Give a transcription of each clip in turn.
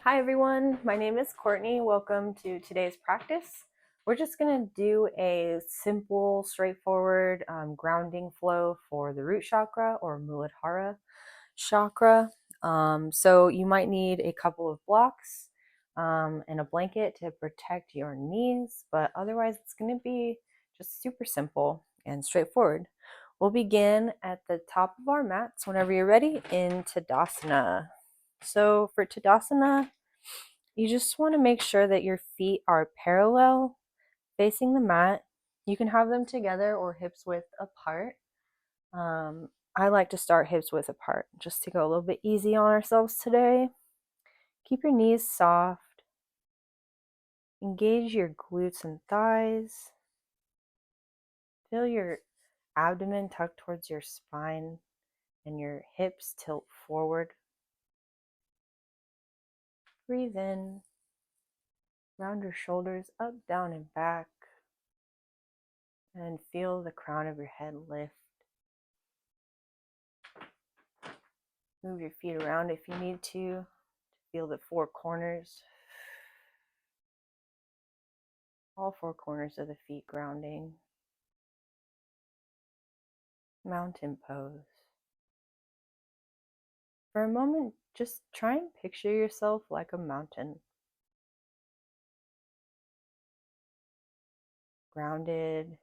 Hi everyone, my name is Courtney. Welcome to today's practice. We're just going to do a simple, straightforward grounding flow for the root chakra or Muladhara chakra. So you might need a couple of blocks and a blanket to protect your knees, but otherwise it's going to be just super simple and straightforward. We'll begin at the top of our mats whenever you're ready in Tadasana. So for Tadasana, you just want to make sure that your feet are parallel facing the mat. You can have them together or hips width apart. I like to start hips width apart just to go a little bit easy on ourselves today. Keep your knees soft. Engage your glutes and thighs. Feel your abdomen tuck towards your spine and your hips tilt forward. Breathe in. Round your shoulders up, down, and back. And feel the crown of your head lift. Move your feet around if you need to. Feel the four corners. All four corners of the feet grounding. Mountain pose. For a moment, just try and picture yourself like a mountain. Grounded,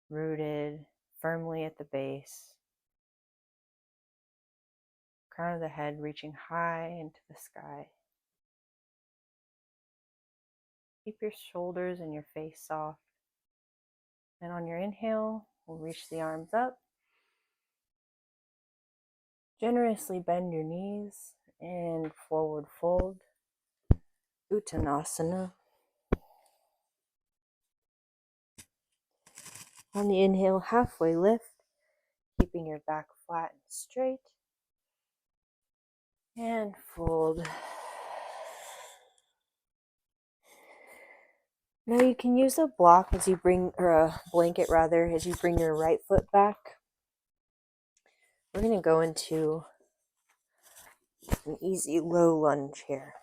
rooted, firmly at the base. Crown of the head reaching high into the sky. Keep your shoulders and your face soft. And on your inhale, we'll reach the arms up. Generously bend your knees and forward fold. Uttanasana. On the inhale, halfway lift, keeping your back flat and straight. And fold. Now you can use a block as you bring, or a blanket rather, as you bring your right foot back. We're going to go into an easy low lunge here.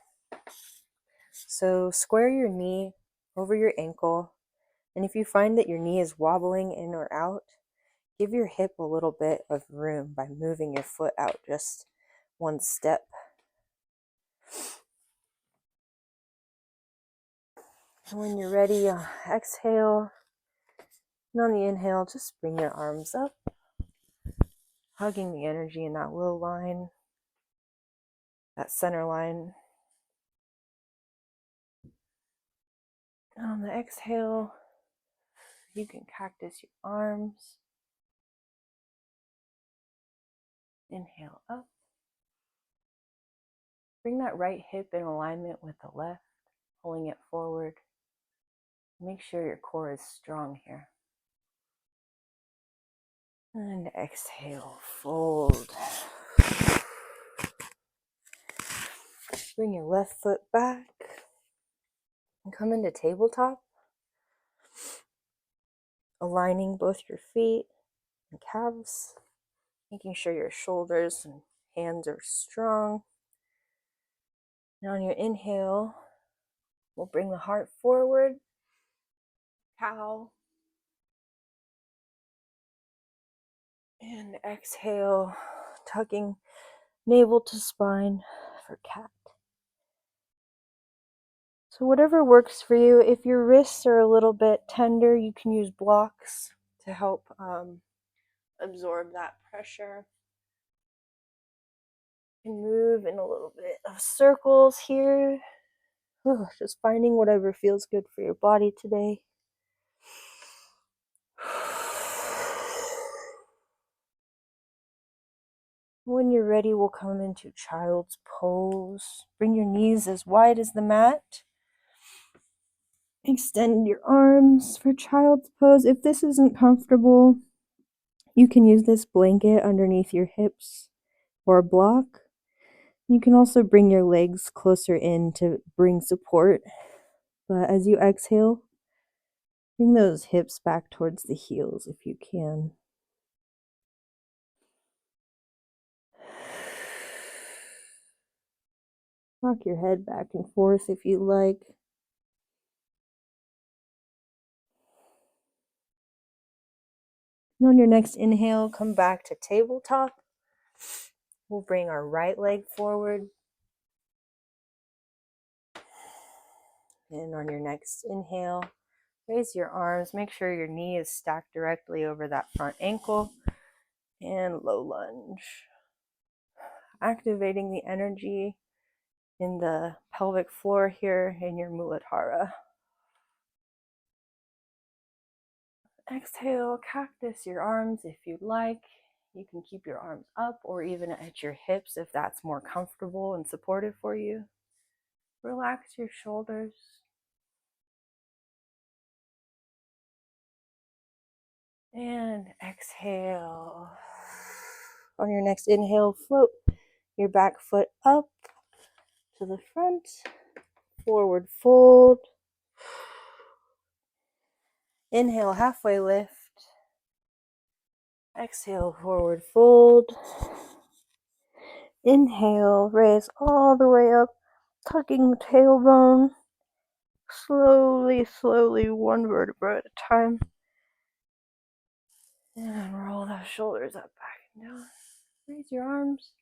So square your knee over your ankle. And if you find that your knee is wobbling in or out, give your hip a little bit of room by moving your foot out just one step. And when you're ready, exhale. And on the inhale, just bring your arms up, hugging the energy in that low line, that center line. And on the exhale, you can cactus your arms. Inhale up. Bring that right hip in alignment with the left, pulling it forward. Make sure your core is strong here. And exhale, fold. Bring your left foot back and come into tabletop, aligning both your feet and calves, making sure your shoulders and hands are strong. Now on your inhale, we'll bring the heart forward, cow. And exhale, tucking navel to spine for cat. So whatever works for you. If your wrists are a little bit tender, you can use blocks to help absorb that pressure. You can move in a little bit of circles here. Just finding whatever feels good for your body today. When you're ready, we'll come into child's pose. Bring your knees as wide as the mat. Extend your arms for child's pose. If this isn't comfortable, you can use this blanket underneath your hips or a block. You can also bring your legs closer in to bring support. But as you exhale, bring those hips back towards the heels if you can. Rock your head back and forth if you like. And on your next inhale, come back to tabletop. We'll bring our right leg forward. And on your next inhale, raise your arms. Make sure your knee is stacked directly over that front ankle. And low lunge. Activating the energy in the pelvic floor here in your Muladhara. Exhale, cactus your arms if you'd like. You can keep your arms up or even at your hips if that's more comfortable and supportive for you. Relax your shoulders. And exhale. On your next inhale, float your back foot up to the front. Forward fold. Inhale, halfway lift. Exhale, forward fold. Inhale, raise all the way up, tucking the tailbone. Slowly, one vertebra at a time. And roll those shoulders up, back and down. Raise your arms.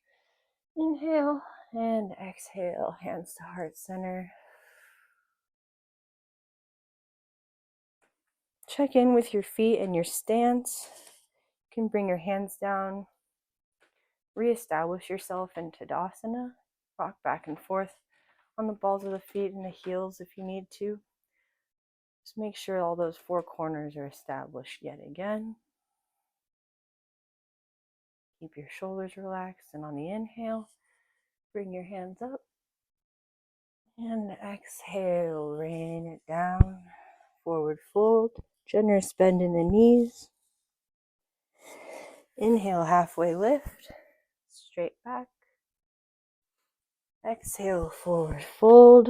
Inhale and exhale, hands to heart center. Check in with your feet and your stance. You can bring your hands down. Reestablish yourself in Tadasana. Rock back and forth on the balls of the feet and the heels if you need to. Just make sure all those four corners are established yet again. Keep your shoulders relaxed, and on the inhale, bring your hands up. And exhale, rain it down. Forward fold. Generous bend in the knees. Inhale, halfway lift. Straight back. Exhale, forward fold.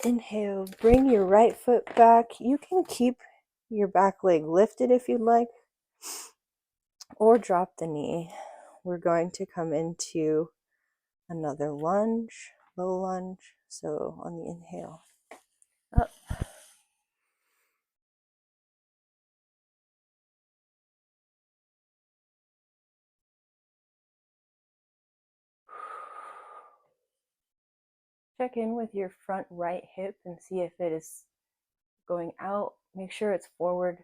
Inhale, bring your right foot back. You can keep your back leg lifted if you'd like, or drop the knee. We're going to come into another lunge, low lunge. So on the inhale, up. Check in with your front right hip and see if it is going out. Make sure it's forward.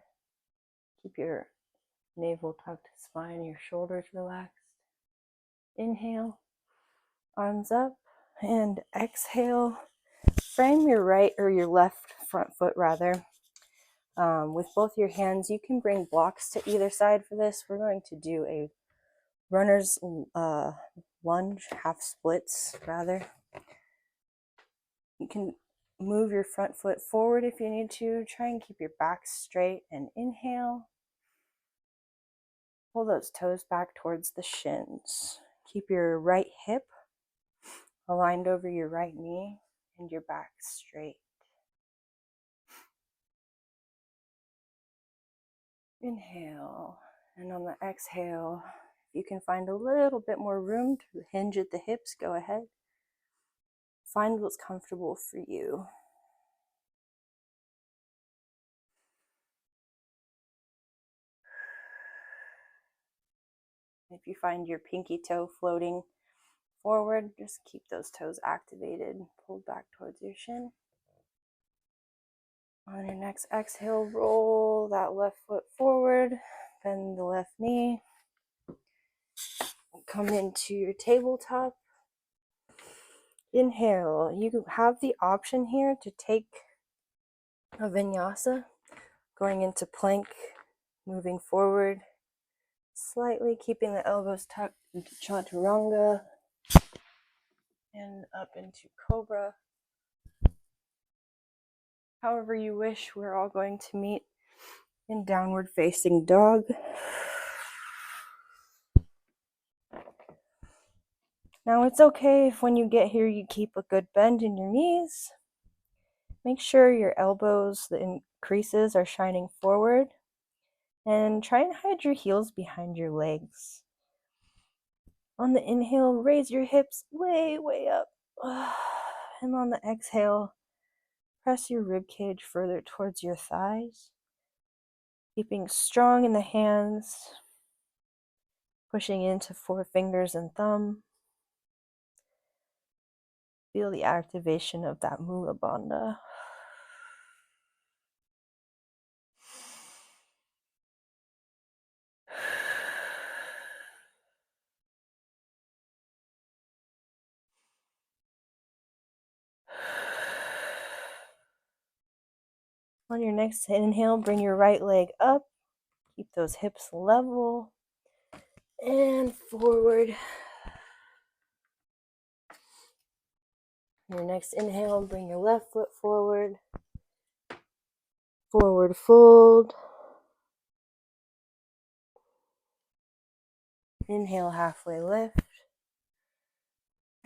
Keep your navel tucked, spine, your shoulders relaxed. Inhale, arms up, and exhale. Frame your right or your left front foot rather. With both your hands, you can bring blocks to either side for this. We're going to do a runner's lunge, half splits rather. You can move your front foot forward if you need to. Try and keep your back straight and inhale. Pull those toes back towards the shins. Keep your right hip aligned over your right knee and your back straight. Inhale, and on the exhale, if you can find a little bit more room to hinge at the hips, go ahead. Find what's comfortable for you. If you find your pinky toe floating forward, just keep those toes activated, pulled back towards your shin. On your next exhale, roll that left foot forward, bend the left knee. Come into your tabletop. Inhale. You have the option here to take a vinyasa, going into plank, moving forward, slightly keeping the elbows tucked into chaturanga, and up into cobra. However you wish, we're all going to meet in downward facing dog. Now it's okay if when you get here you keep a good bend in your knees. Make sure your elbows, the creases are shining forward, and try and hide your heels behind your legs. On the inhale, raise your hips way, way up. And on the exhale, press your rib cage further towards your thighs, keeping strong in the hands, pushing into forefingers and thumb. Feel the activation of that Mula Bandha. On your next inhale, bring your right leg up. Keep those hips level. And forward. Your next inhale, bring your left foot forward. Forward fold. Inhale, halfway lift.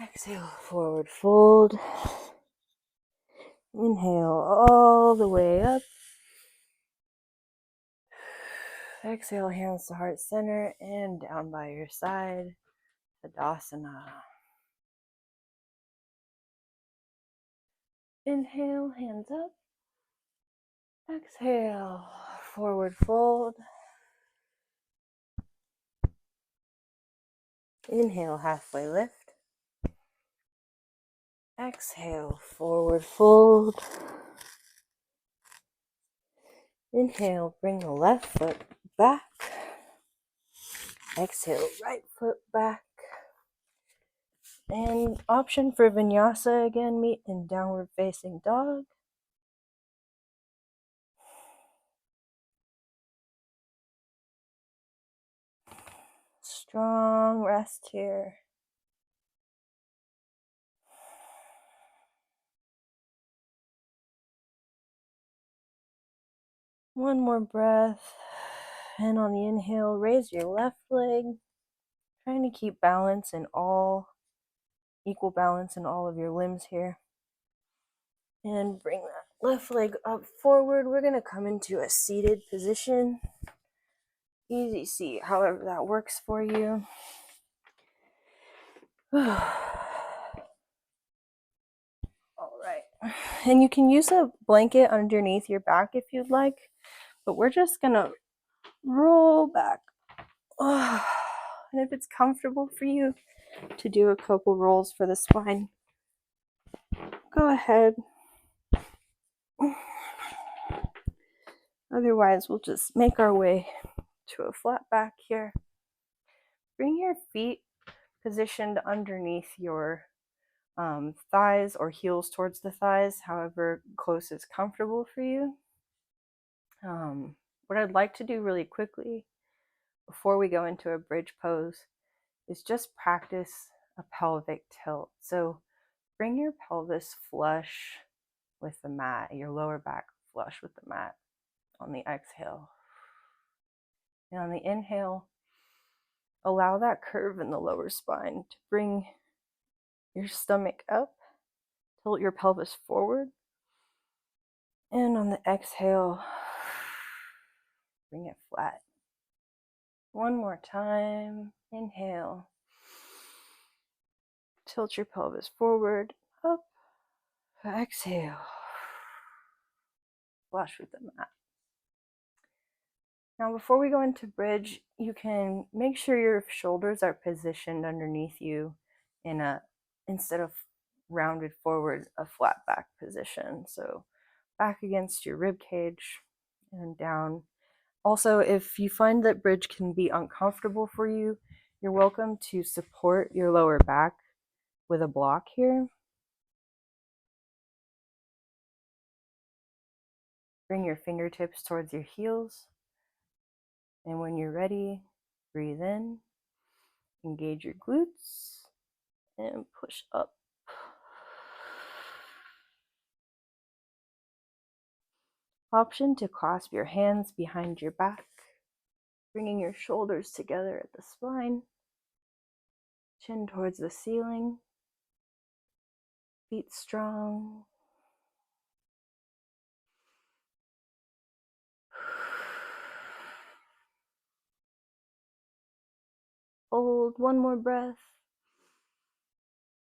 Exhale, forward fold. Inhale all the way up. Exhale, hands to heart center and down by your side. Tadasana. Inhale, hands up. Exhale, forward fold. Inhale, halfway lift. Exhale, forward fold. Inhale, bring the left foot back. Exhale, right foot back. And option for vinyasa again, meet in downward facing dog. Strong rest here. One more breath. And on the inhale, raise your left leg. Trying to keep balance in equal balance in all of your limbs here. And bring that left leg up forward. We're going to come into a seated position. Easy seat, however that works for you. All right. And you can use a blanket underneath your back if you'd like, but we're just going to roll back. And if it's comfortable for you to do a couple rolls for the spine, go ahead. Otherwise, we'll just make our way to a flat back here. Bring your feet positioned underneath your thighs or heels towards the thighs, however close is comfortable for you. What I'd like to do really quickly before we go into a bridge pose is just practice a pelvic tilt. So bring your pelvis flush with the mat, your lower back flush with the mat on the exhale. And on the inhale, allow that curve in the lower spine to bring your stomach up, tilt your pelvis forward. And on the exhale, bring it flat. One more time. Inhale. Tilt your pelvis forward, up. Exhale. Flush with the mat. Now, before we go into bridge, you can make sure your shoulders are positioned underneath you in instead of rounded forward, a flat back position. So back against your rib cage and down. Also, if you find that bridge can be uncomfortable for you, you're welcome to support your lower back with a block here. Bring your fingertips towards your heels. And when you're ready, breathe in, engage your glutes, and push up. Option to clasp your hands behind your back, bringing your shoulders together at the spine, chin towards the ceiling, feet strong. Hold one more breath.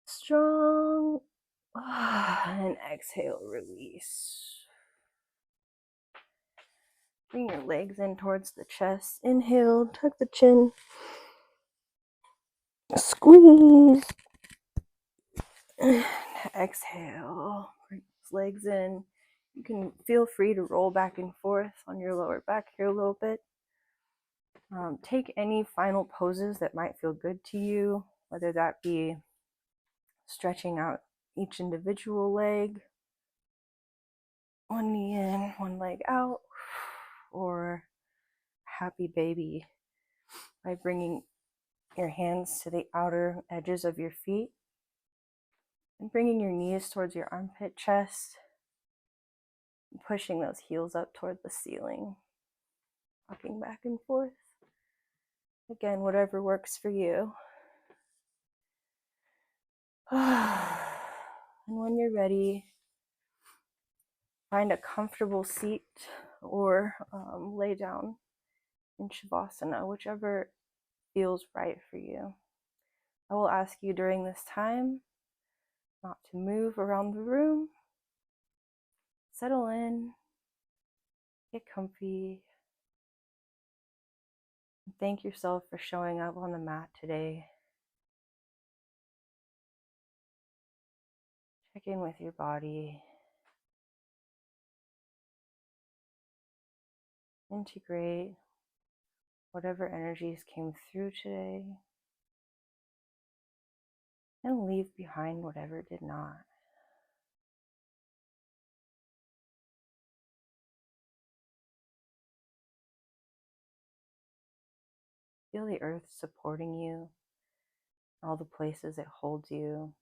Strong. And exhale, release. Bring your legs in towards the chest. Inhale, tuck the chin. Squeeze. Exhale. Bring those legs in. You can feel free to roll back and forth on your lower back here a little bit. Take any final poses that might feel good to you, whether that be stretching out each individual leg, one knee in, one leg out, or happy baby by bringing your hands to the outer edges of your feet and bringing your knees towards your armpit chest, and pushing those heels up toward the ceiling, rocking back and forth. Again, whatever works for you. And when you're ready, find a comfortable seat or lay down in Shavasana, whichever feels right for you. I will ask you during this time not to move around the room. Settle in, get comfy, and thank yourself for showing up on the mat today. Check in with your body. Integrate whatever energies came through today and leave behind whatever did not. Feel the earth supporting you, all the places it holds you.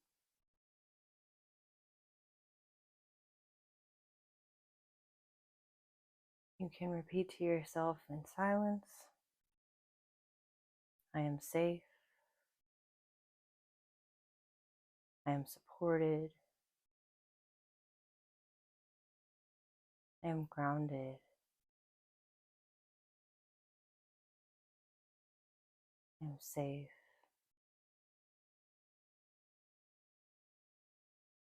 You can repeat to yourself in silence, I am safe, I am supported, I am grounded, I am safe,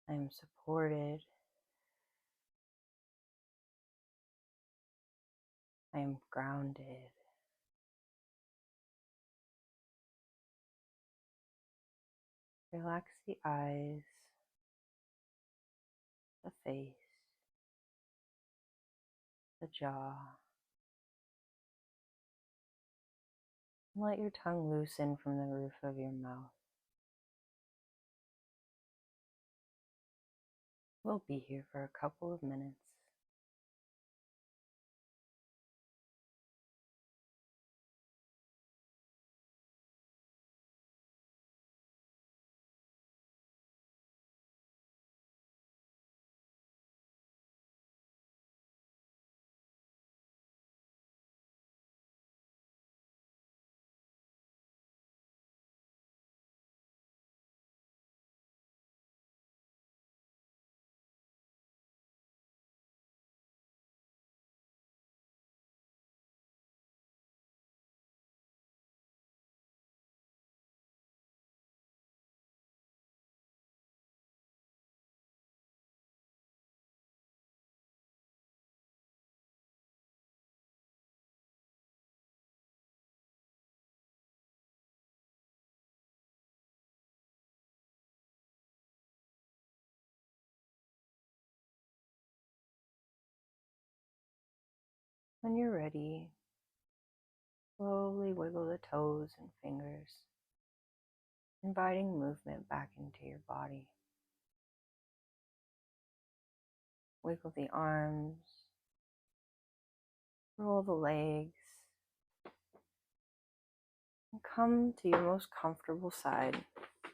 I am supported, I am grounded. Relax the eyes, the face, the jaw. And let your tongue loosen from the roof of your mouth. We'll be here for a couple of minutes. When you're ready, slowly wiggle the toes and fingers, inviting movement back into your body. Wiggle the arms, roll the legs, and come to your most comfortable side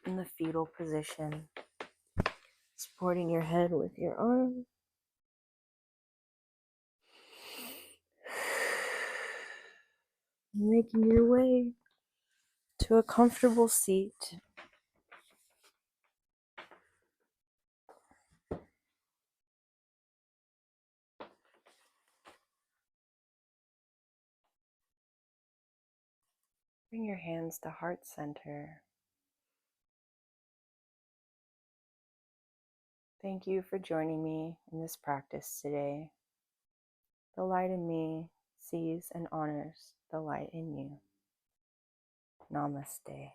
in the fetal position, supporting your head with your arms. Making your way to a comfortable seat. Bring your hands to heart center. Thank you for joining me in this practice today. The light in me sees and honors the light in you. Namaste.